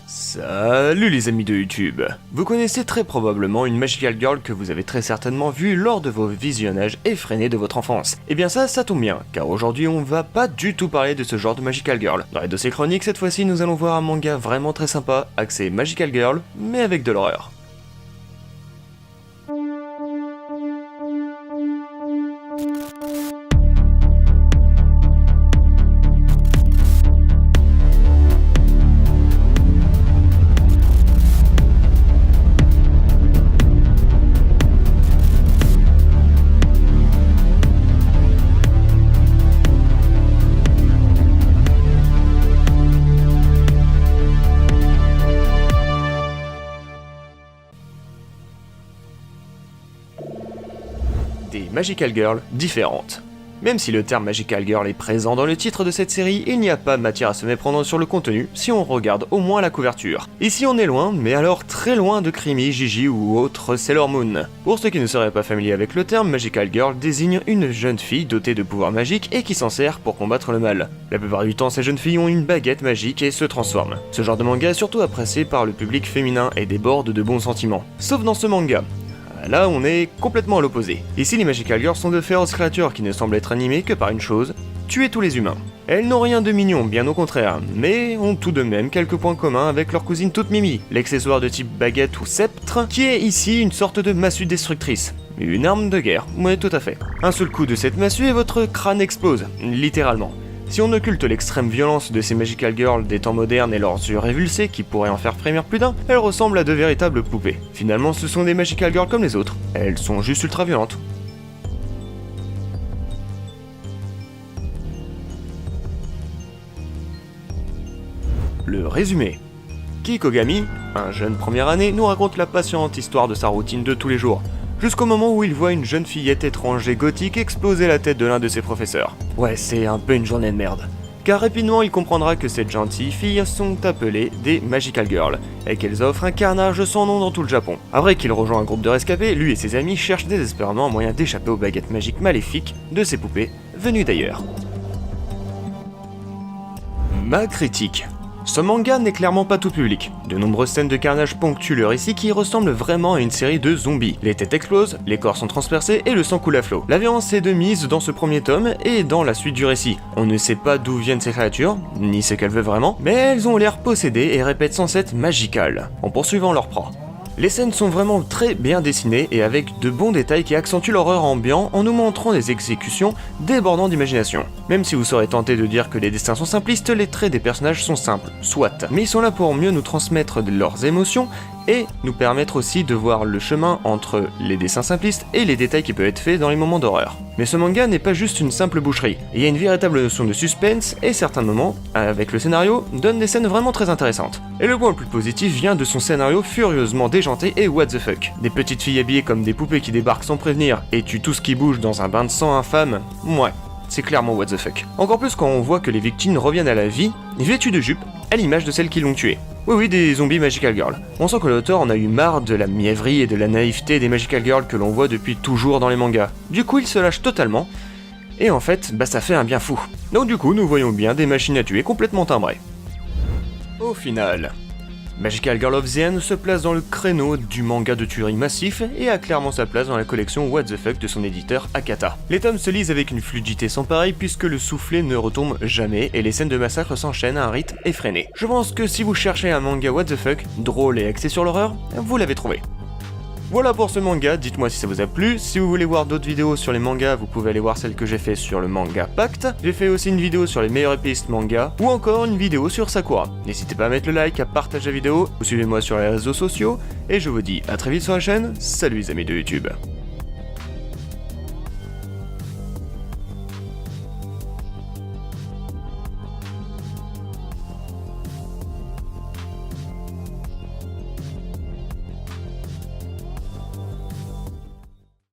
Salut les amis de YouTube. Vous connaissez très probablement une Magical Girl que vous avez très certainement vue lors de vos visionnages effrénés de votre enfance. Et bien ça tombe bien, car aujourd'hui on va pas du tout parler de ce genre de Magical Girl. Dans les dossiers chroniques, cette fois-ci nous allons voir un manga vraiment très sympa, axé Magical Girl, mais avec de l'horreur. Des Magical Girls différentes. Même si le terme Magical Girl est présent dans le titre de cette série, il n'y a pas matière à se méprendre sur le contenu si on regarde au moins la couverture. Ici on est loin, mais alors très loin de Creamy, Gigi ou autre Sailor Moon. Pour ceux qui ne seraient pas familiers avec le terme, Magical Girl désigne une jeune fille dotée de pouvoirs magiques et qui s'en sert pour combattre le mal. La plupart du temps, ces jeunes filles ont une baguette magique et se transforment. Ce genre de manga est surtout apprécié par le public féminin et déborde de bons sentiments. Sauf dans ce manga. Là, on est complètement à l'opposé. Ici, les Magical Girls sont de féroces créatures qui ne semblent être animées que par une chose, tuer tous les humains. Elles n'ont rien de mignon, bien au contraire, mais ont tout de même quelques points communs avec leur cousine toute mimi, l'accessoire de type baguette ou sceptre, qui est ici une sorte de massue destructrice. Une arme de guerre, ouais tout à fait. Un seul coup de cette massue et votre crâne explose, littéralement. Si on occulte l'extrême violence de ces Magical Girls des temps modernes et leurs yeux révulsés qui pourraient en faire frémir plus d'un, elles ressemblent à de véritables poupées. Finalement, ce sont des Magical Girls comme les autres, elles sont juste ultra violentes. Le résumé. Kikogami, un jeune première année, nous raconte la passionnante histoire de sa routine de tous les jours. Jusqu'au moment où il voit une jeune fillette étrange et gothique exploser la tête de l'un de ses professeurs. Ouais, c'est un peu une journée de merde. Car rapidement il comprendra que ces gentilles filles sont appelées des Magical Girls, et qu'elles offrent un carnage sans nom dans tout le Japon. Après qu'il rejoint un groupe de rescapés, lui et ses amis cherchent désespérément un moyen d'échapper aux baguettes magiques maléfiques de ces poupées venues d'ailleurs. Ma critique. Ce manga n'est clairement pas tout public. De nombreuses scènes de carnage ponctuent le récit qui ressemble vraiment à une série de zombies. Les têtes explosent, les corps sont transpercés et le sang coule à flot. La violence est de mise dans ce premier tome et dans la suite du récit. On ne sait pas d'où viennent ces créatures, ni ce qu'elles veulent vraiment, mais elles ont l'air possédées et répètent sans cesse magical, en poursuivant leur proie. Les scènes sont vraiment très bien dessinées et avec de bons détails qui accentuent l'horreur ambiant en nous montrant des exécutions débordant d'imagination. Même si vous serez tenté de dire que les dessins sont simplistes, les traits des personnages sont simples, soit. Mais ils sont là pour mieux nous transmettre leurs émotions et nous permettre aussi de voir le chemin entre les dessins simplistes et les détails qui peuvent être faits dans les moments d'horreur. Mais ce manga n'est pas juste une simple boucherie, il y a une véritable notion de suspense et certains moments, avec le scénario, donnent des scènes vraiment très intéressantes. Et le point le plus positif vient de son scénario furieusement déjanté et what the fuck. Des petites filles habillées comme des poupées qui débarquent sans prévenir et tuent tout ce qui bouge dans un bain de sang infâme, ouais. C'est clairement what the fuck. Encore plus quand on voit que les victimes reviennent à la vie, vêtues de jupes, à l'image de celles qui l'ont tué. Oui, des zombies Magical Girl. On sent que l'auteur en a eu marre de la mièvrerie et de la naïveté des Magical Girls que l'on voit depuis toujours dans les mangas. Du coup, il se lâche totalement, et en fait, ça fait un bien fou. Donc du coup, nous voyons bien des machines à tuer complètement timbrées. Au final, Magical Girl of the End se place dans le créneau du manga de tuerie massif et a clairement sa place dans la collection What the Fuck de son éditeur Akata. Les tomes se lisent avec une fluidité sans pareil puisque le soufflet ne retombe jamais et les scènes de massacre s'enchaînent à un rythme effréné. Je pense que si vous cherchez un manga What the Fuck, drôle et axé sur l'horreur, vous l'avez trouvé. Voilà pour ce manga, dites-moi si ça vous a plu. Si vous voulez voir d'autres vidéos sur les mangas, vous pouvez aller voir celle que j'ai fait sur le manga Pacte. J'ai fait aussi une vidéo sur les meilleurs épéistes manga, ou encore une vidéo sur Sakura. N'hésitez pas à mettre le like, à partager la vidéo, ou suivez-moi sur les réseaux sociaux, et je vous dis à très vite sur la chaîne, salut les amis de YouTube.